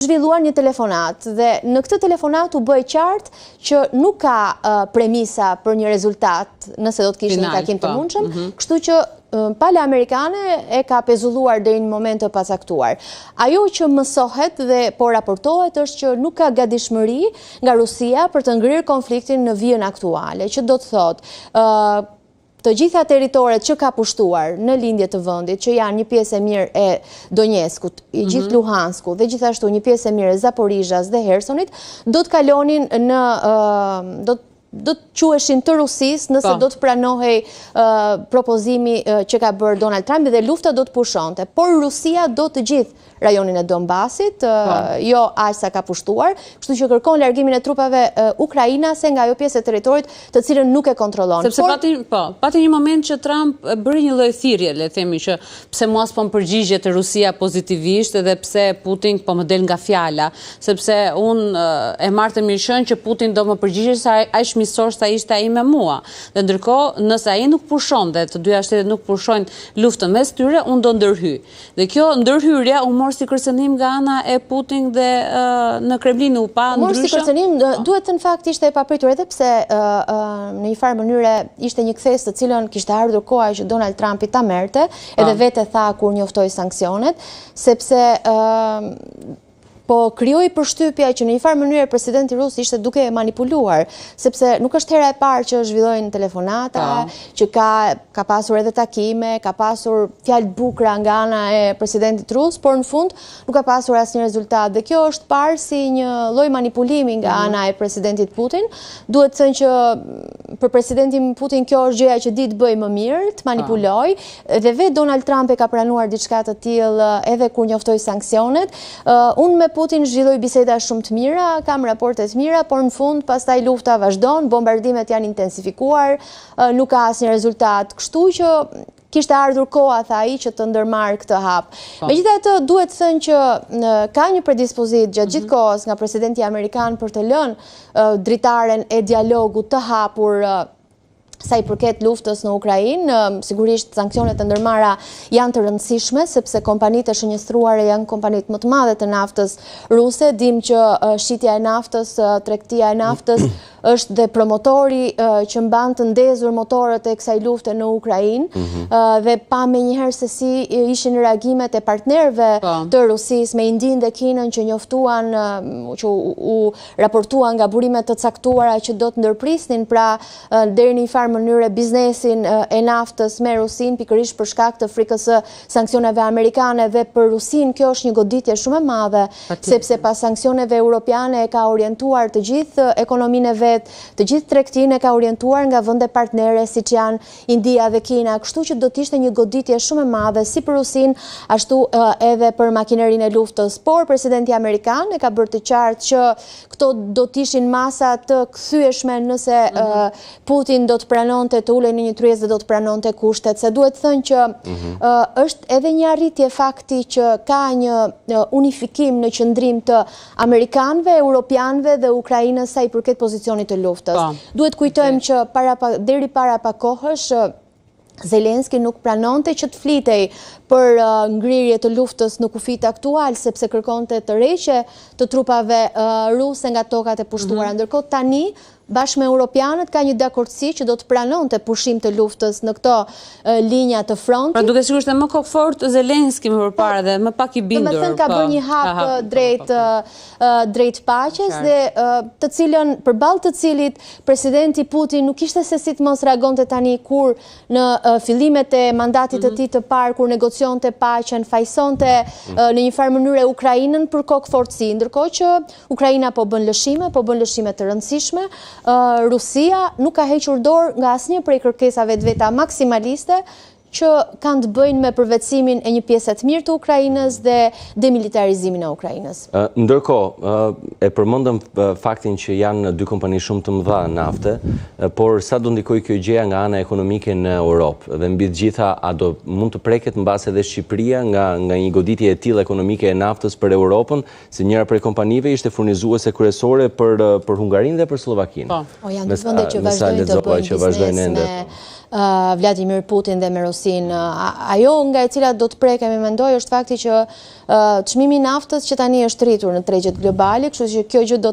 zhvilluar një telefonat dhe në këtë telefonat u bëj qartë që nuk ka premisa për një rezultat nëse do të kishte një takim të mundshëm, kështu që pala amerikane e ka pezulluar deri në moment të pacaktuar. Ajo që mësohet dhe po raportohet është që nuk ka gatishmëri nga Rusia për të ngrirë konfliktin në vijën aktuale, që do të thotë të gjitha teritoret që ka pushtuar në lindje të vendit, që janë një pjesë e mirë e Donjeskut, i gjithë Luhansku dhe gjithashtu një pjesë e mirë e Zaporizhas dhe Hersonit, do të kalonin në do të quheshin të Rusisë nëse do të pranohej propozimi që ka bërë Donald Trump dhe lufta do të pushonte. Por Rusia do të gjithë rajonin e Donbasit, jo aq sa ka pushtuar, kështu që kërkon largimin e trupave ukrainase nga ajo pjesë e territorit të cilën nuk e kontrollon. Sepse pati një moment që Trump bëri një lloj thirrje, le të themi, që pse mos po më përgjigjet Rusia pozitivisht edhe pse Putin po më del nga fjala, sepse unë e marr të mirëshën që Putin do më përgjigjet sa ai shmisor sa ishte ai me mua. Dhe ndërkohë, nëse ai nuk pushon dhe të dyja shtetet nuk pushojnë luftën mes tyre, unë do ndërhyj. Dhe kjo ndërhyrja u si kërcënim nga ana e Putin dhe në Kremlin u pa ndryshëm. Si kërcënim duhet në fakt ishte e papritur edhe pse në një farë mënyre ishte një kthes të cilën kishte ardhur koha që Donald Trumpi ta merrte, edhe vetë tha kur njoftoi sanksionet, sepse po krijoi përshtypja që në një farë mënyrë presidenti rus ishte duke manipuluar, sepse nuk është hera e parë që zhvillojnë telefonata, që ka pasur edhe takime, ka pasur fjalë bukura nga ana e presidentit rus, por në fund nuk ka pasur asnjë rezultat. Dhe kjo është parë si një lloj manipulimi nga ana e presidentit Putin. Duhet të thënë që për presidentin Putin kjo është gjëja që di të bëj më mirë, të manipuloj, dhe vetë Donald Trump e ka pranuar diçka të tillë edhe kur njoftoi sanksionet. Unë me Putin zhvilloi biseda shumë të mira, kam raporte të mira, por në fund pastaj lufta vazhdon, bombardimet janë intensifikuar, nuk ka asnjë rezultat. Kështu që kishte ardhur koha, tha ai, që të ndërmarrë këtë hap. Megjithatë, duhet të thënë që ka një predispozit gjatë gjithë kohës nga presidenti amerikan për të lënë dritaren e dialogut të hapur sa i përket luftës në Ukrainë. Sigurisht sanksionet e ndërmarra janë të rëndësishme, sepse kompanitë e shënjestruara janë kompanitë më të madhe të naftës ruse. Dim që shitja e naftës, tregtia e naftës është dhe promotori që mban të ndezur motorët e kësaj lufte në Ukrainë, dhe pa me njëherë se si ishin reagimet e partnerëve të Rusisë me Indinë dhe Kinën që njoftuan, që u raportuan nga burimet të caktuara që do të ndërprisnin pra deri në një farë mënyrë biznesin e naftës me Rusinë, pikërisht për shkak të frikës së sanksioneve amerikane. Dhe për Rusinë kjo është një goditje shumë e madhe, sepse pas sanksioneve europiane e ka orientuar të gjithë ekonominë e vet, të gjithë tregtinë e ka orientuar nga vende partnere siç janë India dhe Kina, kështu që do të ishte një goditje shumë e madhe si për Rusinë, ashtu edhe për makinerinë e luftës. Por presidenti amerikan e ka bërë të qartë që këto do të ishin masa të kthyeshme nëse Putin do të pranonte të ulej në një tryezë dhe do të pranonte kushtet. Se duhet të thënë që është edhe një arritje fakti që ka një unifikim në qëndrim të amerikanëve, europianëve dhe ukrainës sa i përket pozicionit të luftës. Duhet kujtojmë që deri para pak kohësh Zelenski nuk pranonte që të flitej për ngrirje të luftës në kufit aktual, sepse kërkonte tërheqje të trupave ruse nga tokat e pushtuara. Ndërkohë tani bashkë me europianët ka një dakordsi që do të pranonte pushim të luftës në këto linja të frontit. Pra duke sigurisht më kokfort Zelenski më përpara dhe më pak i bindur. Domethënë ka bërë një hap drejt paqes dhe të cilën përballë të cilit presidenti Putin nuk ishte se si të mos reagonte tani kur në fillimet e mandatit të tij të parë kur negocionte paqen, fajsonte në një farë mënyrë Ukrainën për kokfortësi, ndërkohë që Ukraina po bën lëshime të rëndësishme. Rusia nuk ka hequr dorë nga asnjë prej kërkesave të veta maksimaliste që kanë të bëjnë me përvetësimin e një pjesë të mirë të Ukrainës dhe demilitarizimin e Ukrainës. Ndërkohë, e përmendëm faktin që janë dy kompani shumë të mëdha nafte, por sa do ndikojë kjo gjëja nga ana ekonomike në Europë? Dhe mbi të gjitha, a do mund të preket mbas edhe Shqipëria nga një goditje e tillë ekonomike e naftës për Europën, se njëra prej kompanive ishte furnizuese kryesore për Hungarinë dhe për Slovakinë. Janë dy vende që vazhdojnë të bëjnë biznes Vladimir Putin dhe me Rusin. Ajo nga e cila do të prekemi mendoj është fakti që çmimi i naftës që tani është rritur në tregjet globale, kështu që kjo gjë do